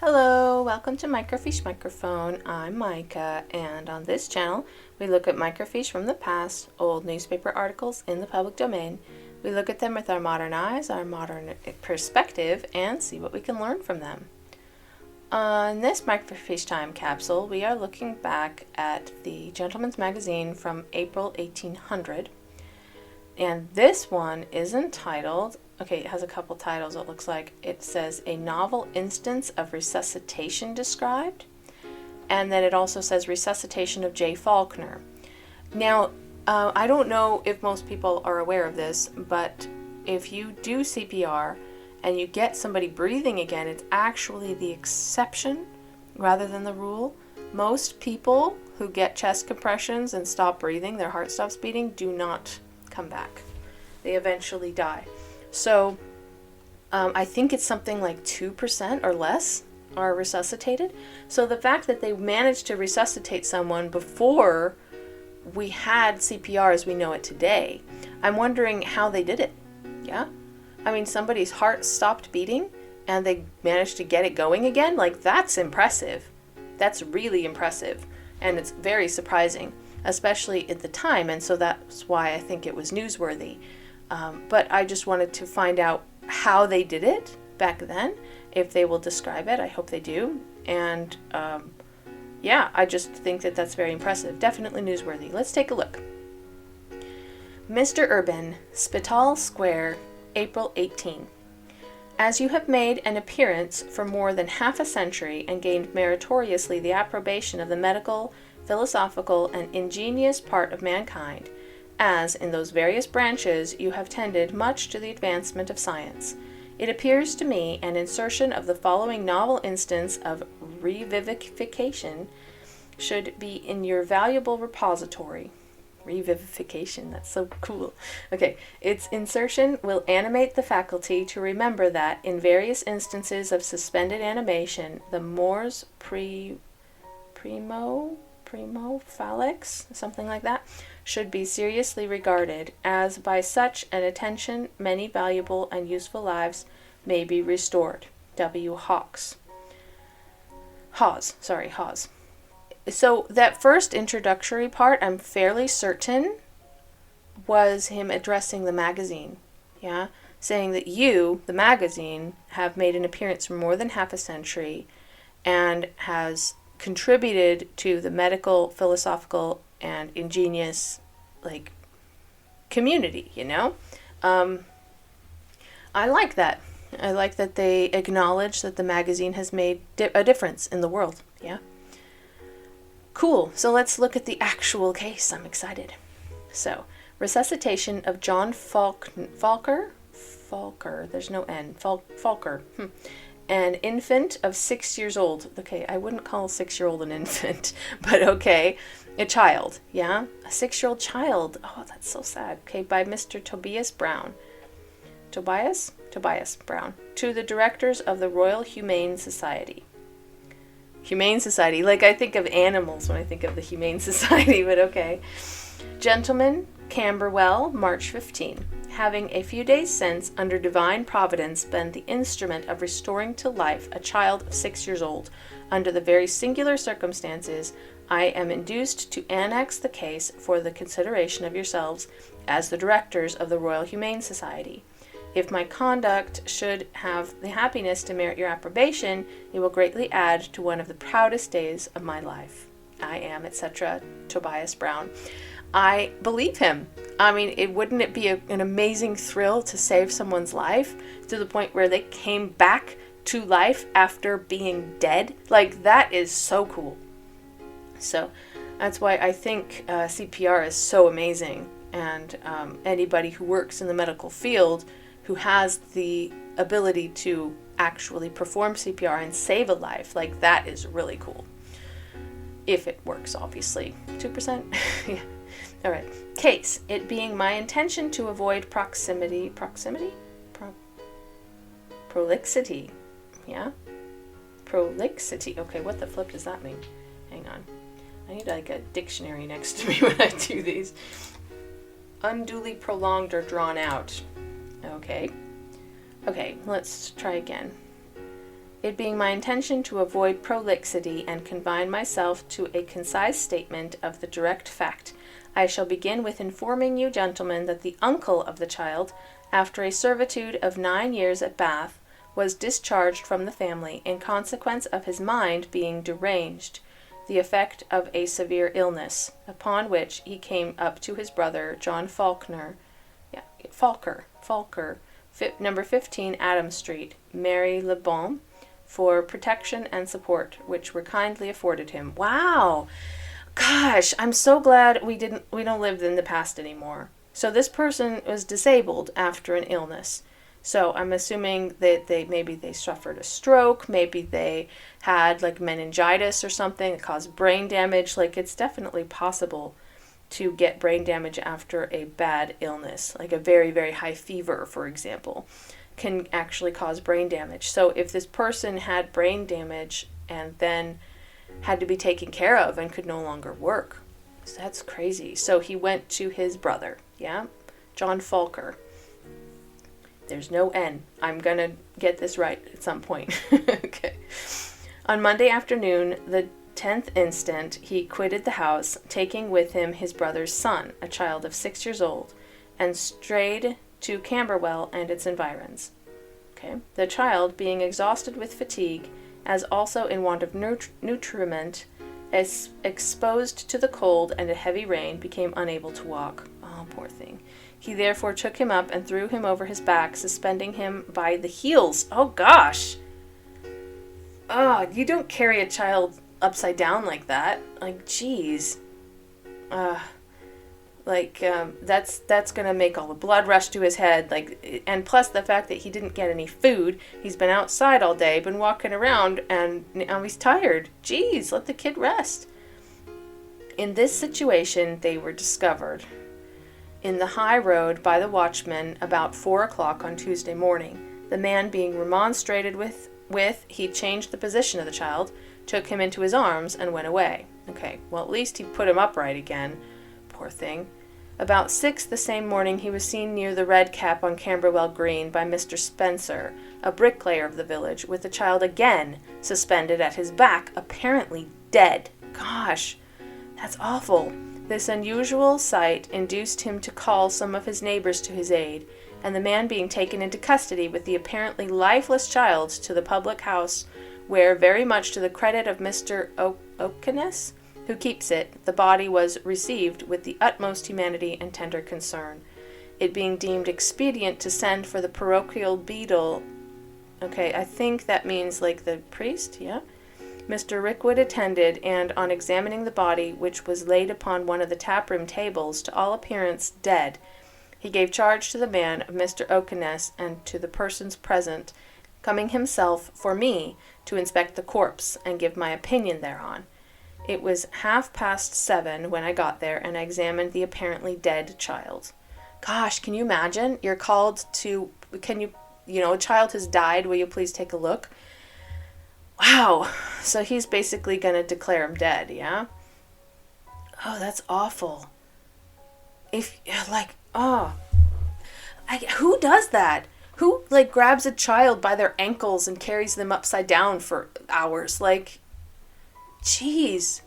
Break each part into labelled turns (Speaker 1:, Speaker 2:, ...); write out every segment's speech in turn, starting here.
Speaker 1: Hello, welcome to Microfiche Microphone. I'm Micah, and on this channel, we look at microfiche from the past, old newspaper articles in the public domain. We look at them with our modern eyes, our modern perspective, and see what we can learn from them. On this Microfiche Time capsule, we are looking back at the Gentleman's Magazine from April 1800. And this one is entitled, it has a couple titles it looks like. It says, A Novel Instance of Resuscitation Described. And then it also says Resuscitation of J. Faulkner. Now, I don't know if most people are aware of this, but if you do CPR and you get somebody breathing again, it's actually the exception rather than the rule. Most people who get chest compressions and stop breathing, their heart stops beating, do not come back. They eventually die. So I think it's something like 2% or less are resuscitated. So the fact that they managed to resuscitate someone before we had CPR as we know it today, I'm wondering how they did it. Yeah? I mean, somebody's heart stopped beating and they managed to get it going again. Like, that's impressive. That's really impressive. And it's very surprising, especially at the time, and so that's why I think it was newsworthy. But I just wanted to find out how they did it back then. If they will describe it, I hope they do. And yeah, I just think that that's very impressive. Definitely newsworthy. Let's take a look. Mr. Urban, Spital Square, April 18. As you have made an appearance for more than half a century and gained meritoriously the approbation of the medical, philosophical, and ingenious part of mankind, as in those various branches you have tended much to the advancement of science, it appears to me an insertion of the following novel instance of revivification should be in your valuable repository. Revivification, that's so cool. Okay, its insertion will animate the faculty to remember that in various instances of suspended animation, the mors primo-phallics, something like that, should be seriously regarded, as by such an attention many valuable and useful lives may be restored. W. Hawes. So that first introductory part, I'm fairly certain, was him addressing the magazine, yeah? Saying that you, the magazine, have made an appearance for more than half a century and has contributed to the medical, philosophical, and ingenious, community, you know? I like that. I like that they acknowledge that the magazine has made a difference in the world, yeah? Cool, so let's look at the actual case. I'm excited. So, resuscitation of John Falker, there's no N, Falker, an infant of 6 years old. Okay, I wouldn't call a 6-year-old an infant, but okay, a child, yeah? A 6-year-old child. Oh, that's so sad. Okay, by Mr. Tobias Brown. Tobias Brown, to the directors of the Royal Humane Society. Humane Society, I think of animals when I think of the Humane Society, but okay. Gentleman, Camberwell, March 15. Having a few days since, under divine providence, been the instrument of restoring to life a child of 6 years old, under the very singular circumstances, I am induced to annex the case for the consideration of yourselves as the directors of the Royal Humane Society. If my conduct should have the happiness to merit your approbation, it will greatly add to one of the proudest days of my life. I am, etc., Tobias Brown. I believe him. I mean, wouldn't it be an amazing thrill to save someone's life to the point where they came back to life after being dead? That is so cool. So that's why I think CPR is so amazing. And anybody who works in the medical field who has the ability to actually perform CPR and save a life, that is really cool. If it works, obviously. 2%? Yeah. All right. Case. It being my intention to avoid prolixity? Yeah? Prolixity. Okay, what the flip does that mean? Hang on. I need a dictionary next to me when I do these. Unduly prolonged or drawn out. Okay, let's try again. It being my intention to avoid prolixity and confine myself to a concise statement of the direct fact, I shall begin with informing you, gentlemen, that the uncle of the child, after a servitude of 9 years at Bath, was discharged from the family in consequence of his mind being deranged, the effect of a severe illness, upon which he came up to his brother, John Falker, number 15 Adams Street, Mary-le-Bon, for protection and support, which were kindly afforded him. Wow! Gosh, I'm so glad we don't live in the past anymore. So this person was disabled after an illness. So I'm assuming that maybe they suffered a stroke, maybe they had like meningitis or something that caused brain damage. Like, it's definitely possible to get brain damage after a bad illness, like a very, very high fever, for example, can actually cause brain damage. So if this person had brain damage and then had to be taken care of and could no longer work, so that's crazy. So he went to his brother, John Falker. There's no N. I'm going to get this right at some point. Okay. On Monday afternoon, the 10th instant, he quitted the house, taking with him his brother's son, a child of 6 years old, and strayed to Camberwell and its environs. Okay. The child, being exhausted with fatigue, as also in want of nutriment, exposed to the cold and a heavy rain, became unable to walk. Oh, poor thing. He therefore took him up and threw him over his back, suspending him by the heels. Oh, gosh. Oh, you don't carry a child upside down like that. Like, geez. That's going to make all the blood rush to his head. Like, and plus the fact that he didn't get any food. He's been outside all day, been walking around, and now he's tired. Geez, let the kid rest. In this situation, they were discovered in the high road by the watchman about 4 o'clock on Tuesday morning. The man being remonstrated with, he changed the position of the child, took him into his arms, and went away. Okay, well, at least he put him upright again. Poor thing. About 6 the same morning, he was seen near the Red Cap on Camberwell Green by Mr. Spencer, a bricklayer of the village, with the child again suspended at his back, apparently dead. Gosh, that's awful. This unusual sight induced him to call some of his neighbors to his aid, and the man being taken into custody with the apparently lifeless child to the public house, where, very much to the credit of Mr. Oakeness, who keeps it, the body was received with the utmost humanity and tender concern. It being deemed expedient to send for the parochial beadle, okay, I think that means like the priest, Mr. Rickwood attended, and on examining the body, which was laid upon one of the taproom tables, to all appearance dead, he gave charge to the man of Mr. Oakeness and to the persons present, coming himself for me to inspect the corpse and give my opinion thereon. It was 7:30 when I got there, and I examined the apparently dead child. Gosh, can you imagine? You're called to, a child has died, will you please take a look? Wow. So he's basically going to declare him dead, yeah? Oh, that's awful. Who does that? Who, grabs a child by their ankles and carries them upside down for hours? Jeez.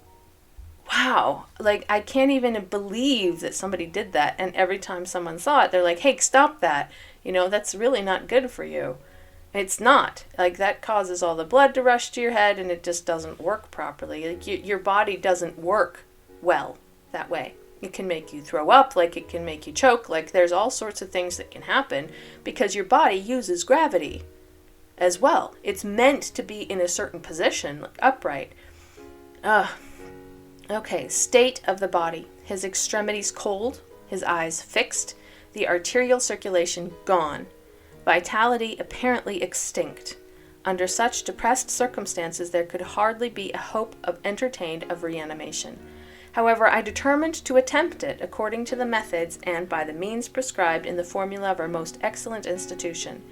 Speaker 1: Wow. I can't even believe that somebody did that. And every time someone saw it, they're like, hey, stop that. That's really not good for you. It's not. That causes all the blood to rush to your head, and it just doesn't work properly. Your body doesn't work well that way. It can make you throw up, it can make you choke, there's all sorts of things that can happen because your body uses gravity as well. It's meant to be in a certain position, upright. Okay, state of the body. His extremities cold, his eyes fixed, the arterial circulation gone. Vitality apparently extinct. Under such depressed circumstances, there could hardly be a hope entertained of reanimation. However, I determined to attempt it according to the methods and by the means prescribed in the formula of our most excellent institution.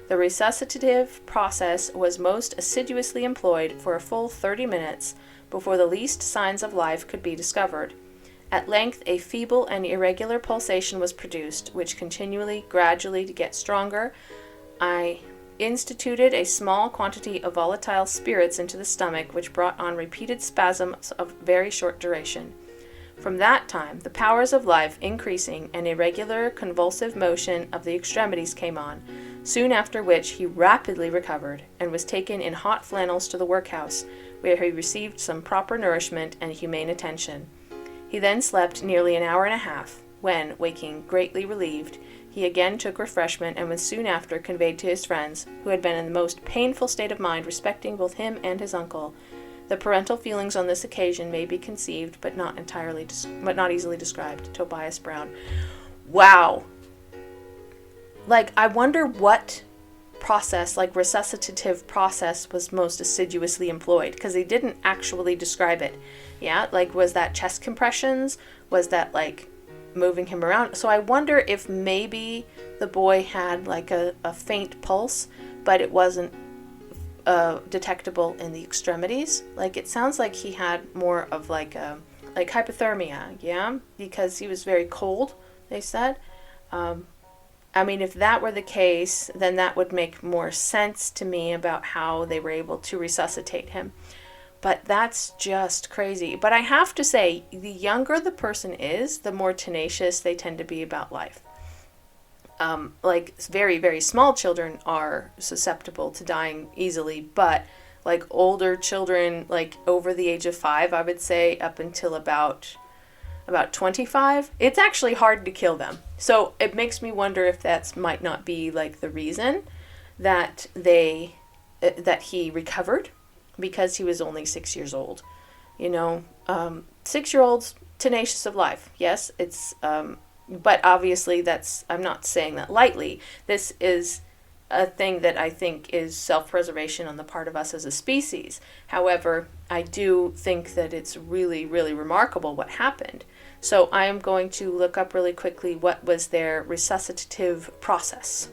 Speaker 1: The resuscitative process was most assiduously employed for a full 30 minutes before the least signs of life could be discovered. At length, a feeble and irregular pulsation was produced, which gradually to get stronger. It instituted a small quantity of volatile spirits into the stomach, which brought on repeated spasms of very short duration. From that time, the powers of life increasing and a regular convulsive motion of the extremities came on, soon after which he rapidly recovered, and was taken in hot flannels to the workhouse, where he received some proper nourishment and humane attention. He then slept nearly an hour and a half, when, waking greatly relieved, he again took refreshment, and was soon after conveyed to his friends, who had been in the most painful state of mind respecting both him and his uncle. The parental feelings on this occasion may be conceived, but not easily described. Tobias Brown. Wow. Like, I wonder what process, like resuscitative process, was most assiduously employed, because they didn't actually describe it. Yeah, like, was that chest compressions? Was that, like, moving him around? So I wonder if maybe the boy had, like, a faint pulse, but it wasn't detectable in the extremities. Like, it sounds like he had more of, like hypothermia, yeah? Because he was very cold, they said. I mean, if that were the case, then that would make more sense to me about how they were able to resuscitate him. But that's just crazy. But I have to say, the younger the person is, the more tenacious they tend to be about life. Like, very, very small children are susceptible to dying easily, but like older children, like over the age of 5, I would say up until about 25, it's actually hard to kill them. So it makes me wonder if that might not be like the reason that that he recovered, because he was only 6 years old. 6-year-olds, tenacious of life. Yes, it's, but obviously I'm not saying that lightly. This is a thing that I think is self-preservation on the part of us as a species. However, I do think that it's really, really remarkable what happened. So I am going to look up really quickly what was their resuscitative process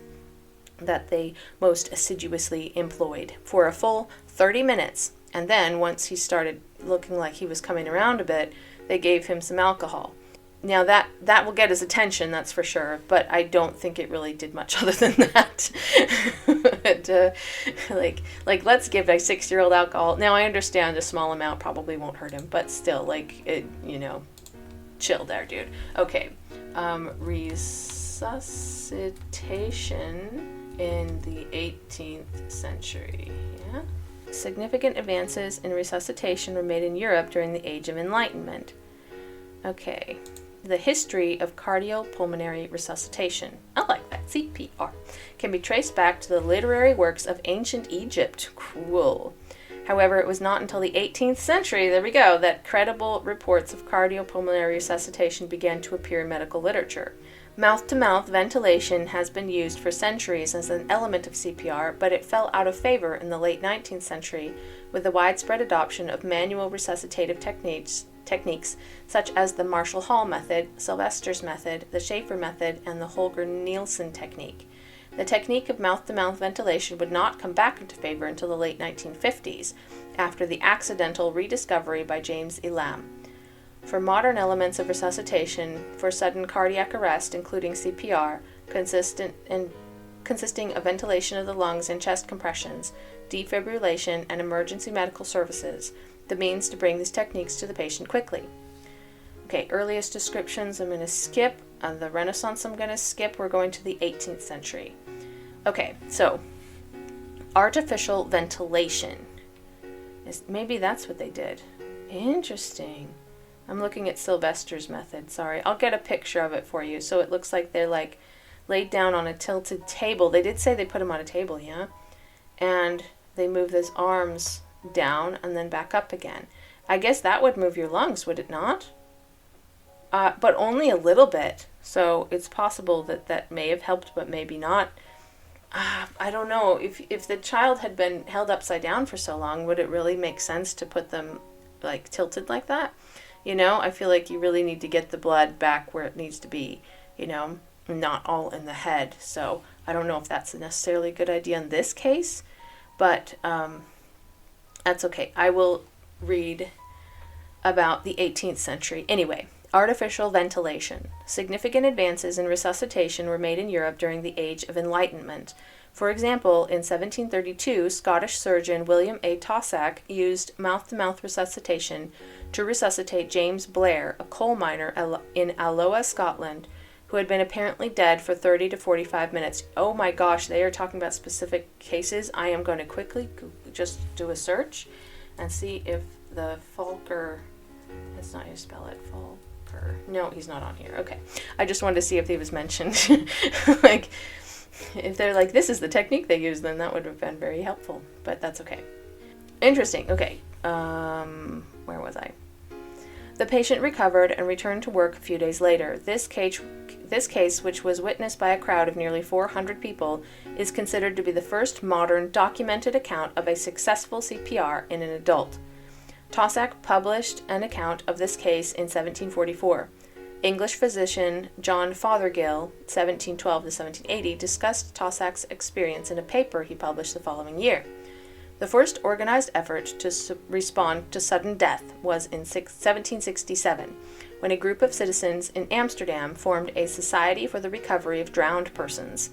Speaker 1: that they most assiduously employed for a full 30 minutes. And then once he started looking like he was coming around a bit, they gave him some alcohol. Now that will get his attention, that's for sure, but I don't think it really did much other than that. But, like let's give a 6-year-old alcohol. Now I understand a small amount probably won't hurt him, but still, like, it, chill there, dude. Okay, resuscitation in the 18th century, yeah? Significant advances in resuscitation were made in Europe during the Age of Enlightenment. Okay. The history of cardiopulmonary resuscitation, I like that, CPR, can be traced back to the literary works of ancient Egypt. Cool. However, it was not until the 18th century, there we go, that credible reports of cardiopulmonary resuscitation began to appear in medical literature. Mouth-to-mouth ventilation has been used for centuries as an element of CPR, but it fell out of favor in the late 19th century with the widespread adoption of manual resuscitative techniques such as the Marshall Hall method, Sylvester's method, the Schaefer method, and the Holger-Nielsen technique. The technique of mouth-to-mouth ventilation would not come back into favor until the late 1950s, after the accidental rediscovery by James Elam. For modern elements of resuscitation for sudden cardiac arrest, including CPR, consisting of ventilation of the lungs and chest compressions, defibrillation, and emergency medical services, the means to bring these techniques to the patient quickly. Okay, earliest descriptions I'm going to skip. The Renaissance I'm going to skip. We're going to the 18th century. Okay, so artificial ventilation. Maybe that's what they did. Interesting. I'm looking at Sylvester's method. Sorry, I'll get a picture of it for you. So it looks like they're like laid down on a tilted table. They did say they put him on a table, yeah? And they move his arms down and then back up again. I guess that would move your lungs, would it not? But only a little bit. So it's possible that may have helped, but maybe not. I don't know. If the child had been held upside down for so long, would it really make sense to put them like tilted like that? I feel like you really need to get the blood back where it needs to be, not all in the head. So I don't know if that's necessarily a good idea in this case, but that's okay. I will read about the 18th century. Anyway, artificial ventilation. Significant advances in resuscitation were made in Europe during the Age of Enlightenment. For example, in 1732, Scottish surgeon William A. Tossack used mouth-to-mouth resuscitation to resuscitate James Blair, a coal miner in Alloa, Scotland, who had been apparently dead for 30 to 45 minutes. Oh my gosh, they are talking about specific cases. I am going to quickly just do a search and see if the Falker, that's not how you spell it, Falker. No, he's not on here. Okay. I just wanted to see if he was mentioned. Like, if they're like, this is the technique they use, then that would have been very helpful. But that's okay. Interesting. Okay. Where was I? The patient recovered and returned to work a few days later. This case, which was witnessed by a crowd of nearly 400 people, is considered to be the first modern documented account of a successful CPR in an adult. Tossack published an account of this case in 1744. English physician John Fothergill, 1712 to 1780, discussed Tossack's experience in a paper he published the following year. The first organized effort to respond to sudden death was in 1767, when a group of citizens in Amsterdam formed a Society for the Recovery of Drowned Persons.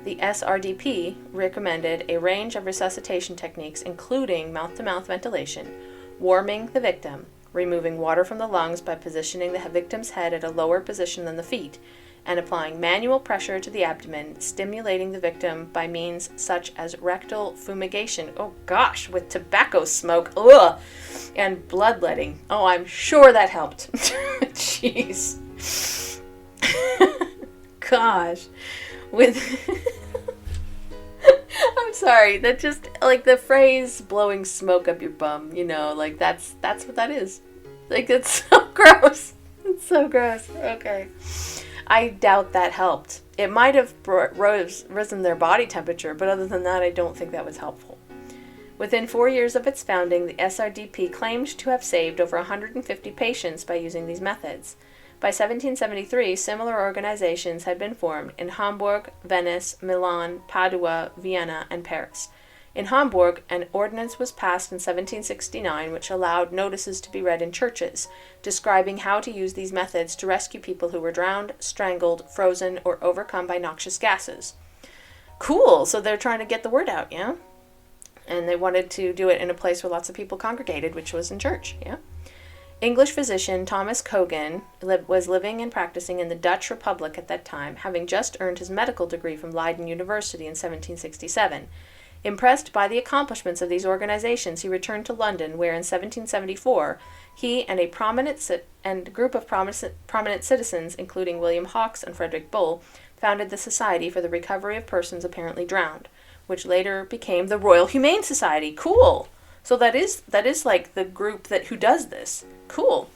Speaker 1: The SRDP recommended a range of resuscitation techniques, including mouth-to-mouth ventilation, warming the victim, removing water from the lungs by positioning the victim's head at a lower position than the feet, and applying manual pressure to the abdomen, stimulating the victim by means such as rectal fumigation, oh gosh, with tobacco smoke, ugh, and bloodletting. Oh, I'm sure that helped. Jeez. Gosh. I'm sorry, that just, like, the phrase blowing smoke up your bum, you know, like, that's what that is. Like, it's so gross. It's so gross. Okay. I doubt that helped. It might have risen their body temperature, but other than that, I don't think that was helpful. Within 4 years of its founding, the SRDP claimed to have saved over 150 patients by using these methods. By 1773, similar organizations had been formed in Hamburg, Venice, Milan, Padua, Vienna, and Paris. In Hamburg, an ordinance was passed in 1769 which allowed notices to be read in churches, describing how to use these methods to rescue people who were drowned, strangled, frozen, or overcome by noxious gases. Cool! So they're trying to get the word out, yeah? And they wanted to do it in a place where lots of people congregated, which was in church, yeah? English physician Thomas Cogan was living and practicing in the Dutch Republic at that time, having just earned his medical degree from Leiden University in 1767. Impressed by the accomplishments of these organizations, he returned to London, where in 1774 he and a group of prominent citizens, including William Hawes and Frederick Bull, founded the Society for the Recovery of Persons Apparently Drowned, which later became the Royal Humane Society. Cool! So that is like the group who does this. Cool.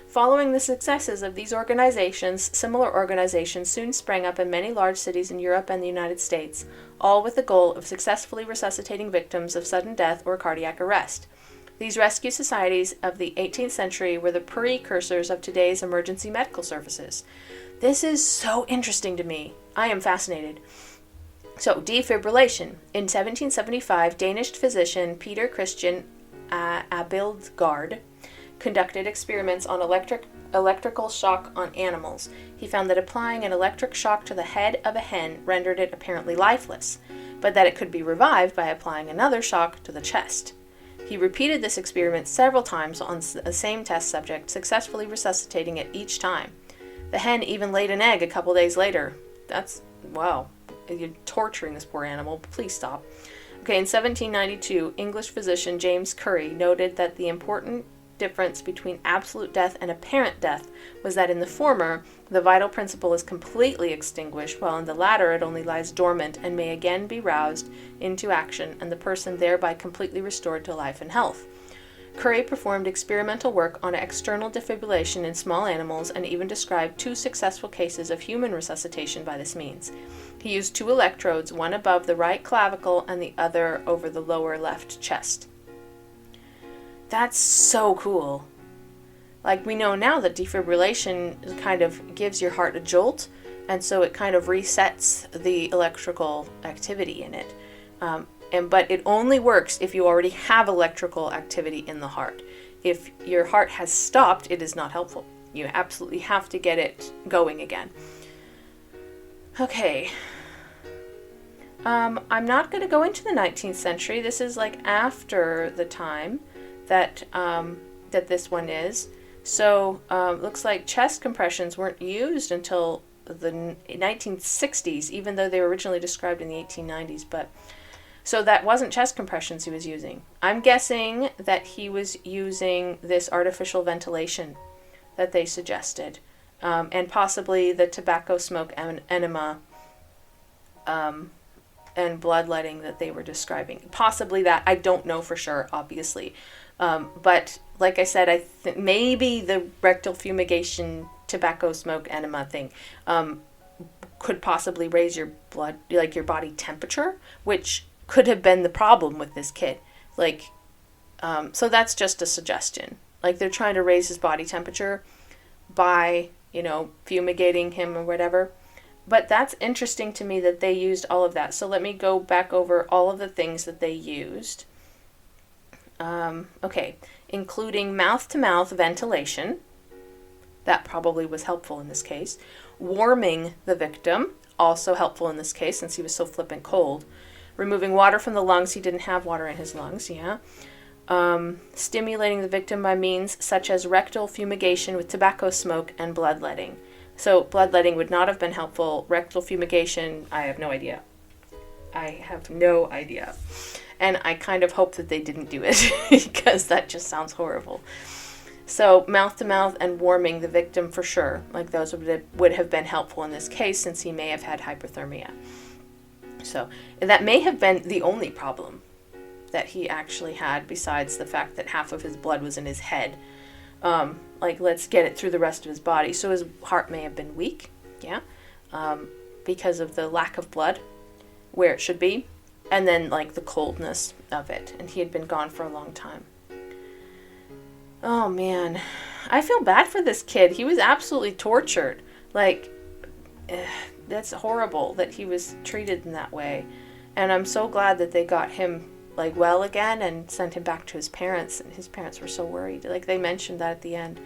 Speaker 1: Following the successes of these organizations, similar organizations soon sprang up in many large cities in Europe and the United States, all with the goal of successfully resuscitating victims of sudden death or cardiac arrest. These rescue societies of the 18th century were the precursors of today's emergency medical services. This is so interesting to me. I am fascinated. So, defibrillation. In 1775, Danish physician Peter Christian Abildgaard conducted experiments on electrical shock on animals. He found that applying an electric shock to the head of a hen rendered it apparently lifeless, but that it could be revived by applying another shock to the chest. He repeated this experiment several times on the same test subject, successfully resuscitating it each time. The hen even laid an egg a couple days later. That's, wow, you're torturing this poor animal. Please stop. Okay, in 1792, English physician James Curry noted that the important difference between absolute death and apparent death was that in the former, the vital principle is completely extinguished, while in the latter it only lies dormant and may again be roused into action, and the person thereby completely restored to life and health. Curry performed experimental work on external defibrillation in small animals and even described 2 successful cases of human resuscitation by this means. He used 2 electrodes, one above the right clavicle and the other over the lower left chest. That's so cool. Like, we know now that defibrillation kind of gives your heart a jolt, and so it kind of resets the electrical activity in it. But it only works if you already have electrical activity in the heart. If your heart has stopped, it is not helpful. You absolutely have to get it going again. Okay. I'm not going to go into the 19th century. This is like after the time that that this one is. So looks like chest compressions weren't used until the 1960s, even though they were originally described in the 1890s. But so that wasn't chest compressions he was using. I'm guessing that he was using this artificial ventilation that they suggested, and possibly the tobacco smoke enema and bloodletting that they were describing. Possibly that. I don't know for sure, obviously. But like I said, maybe the rectal fumigation tobacco smoke enema thing could possibly raise your blood, like your body temperature, which could have been the problem with this kid. Like, so that's just a suggestion. Like, they're trying to raise his body temperature by, fumigating him or whatever. But that's interesting to me that they used all of that. So let me go back over all of the things that they used. Okay, including mouth-to-mouth ventilation. That probably was helpful in this case. Warming the victim, also helpful in this case since he was so flippant cold. Removing water from the lungs. He didn't have water in his lungs, yeah. Stimulating the victim by means such as rectal fumigation with tobacco smoke and bloodletting. So bloodletting would not have been helpful. Rectal fumigation, I have no idea. And I kind of hope that they didn't do it because that just sounds horrible. So mouth-to-mouth and warming the victim for sure. Like those would have been helpful in this case since he may have had hypothermia. So that may have been the only problem that he actually had besides the fact that half of his blood was in his head. Let's get it through the rest of his body. So his heart may have been weak, yeah, because of the lack of blood where it should be, and then the coldness of it. And he had been gone for a long time. Oh man, I feel bad for this kid. He was absolutely tortured. That's horrible that he was treated in that way. And I'm so glad that they got him well again and sent him back to his parents, and his parents were so worried. They mentioned that at the end.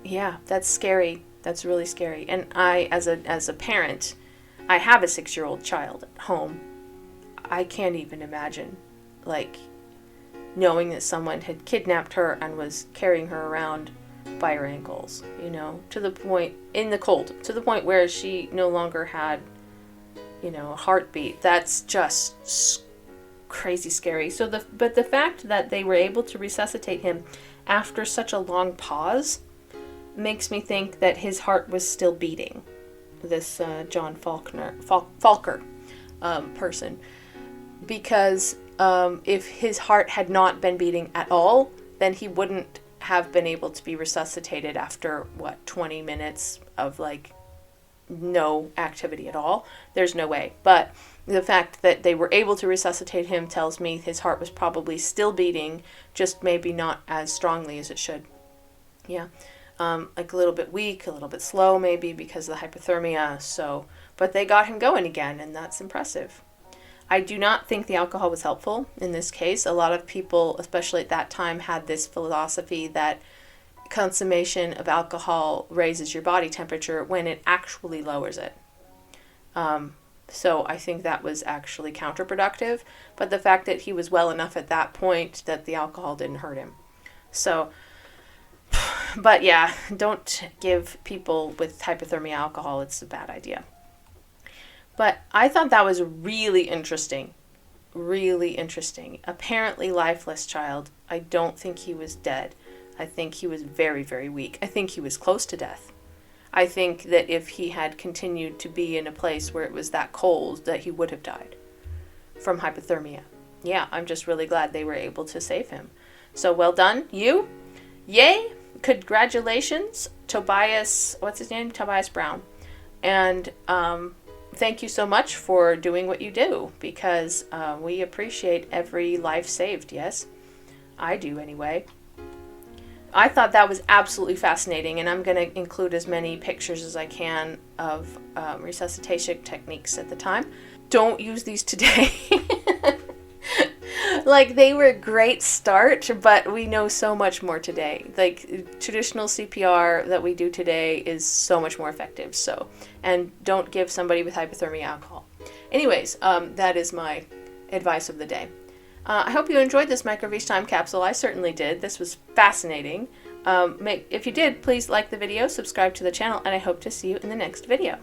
Speaker 1: Yeah, that's scary. That's really scary. And I, as a parent, I have a 6-year-old child at home. I can't even imagine, knowing that someone had kidnapped her and was carrying her around by her ankles, to the point, in the cold, to the point where she no longer had a heartbeat. That's just crazy scary. But the fact that they were able to resuscitate him after such a long pause makes me think that his heart was still beating. This John Falker person, because if his heart had not been beating at all, then he wouldn't have been able to be resuscitated after 20 minutes of no activity at all. There's no way. But the fact that they were able to resuscitate him tells me his heart was probably still beating, just maybe not as strongly as it should. Yeah. A little bit weak, a little bit slow maybe because of the hypothermia. But they got him going again, and that's impressive. I do not think the alcohol was helpful in this case. A lot of people, especially at that time, had this philosophy that consummation of alcohol raises your body temperature when it actually lowers it. So I think that was actually counterproductive. But the fact that he was well enough at that point that the alcohol didn't hurt him. But yeah, don't give people with hypothermia alcohol. It's a bad idea. But I thought that was really interesting. Really interesting. Apparently lifeless child. I don't think he was dead. I think he was very, very weak. I think he was close to death. I think that if he had continued to be in a place where it was that cold, that he would have died from hypothermia. Yeah, I'm just really glad they were able to save him. So well done, you. Yay! Congratulations, Tobias, what's his name? Tobias Brown. And thank you so much for doing what you do, because we appreciate every life saved, yes? I do anyway. I thought that was absolutely fascinating, and I'm going to include as many pictures as I can of resuscitation techniques at the time. Don't use these today. like, they were a great start, but we know so much more today. Like, traditional CPR that we do today is so much more effective. So, and don't give somebody with hypothermia alcohol. Anyways, that is my advice of the day. I hope you enjoyed this Microfiche time capsule. I certainly did. This was fascinating. If you did, please like the video, subscribe to the channel, and I hope to see you in the next video.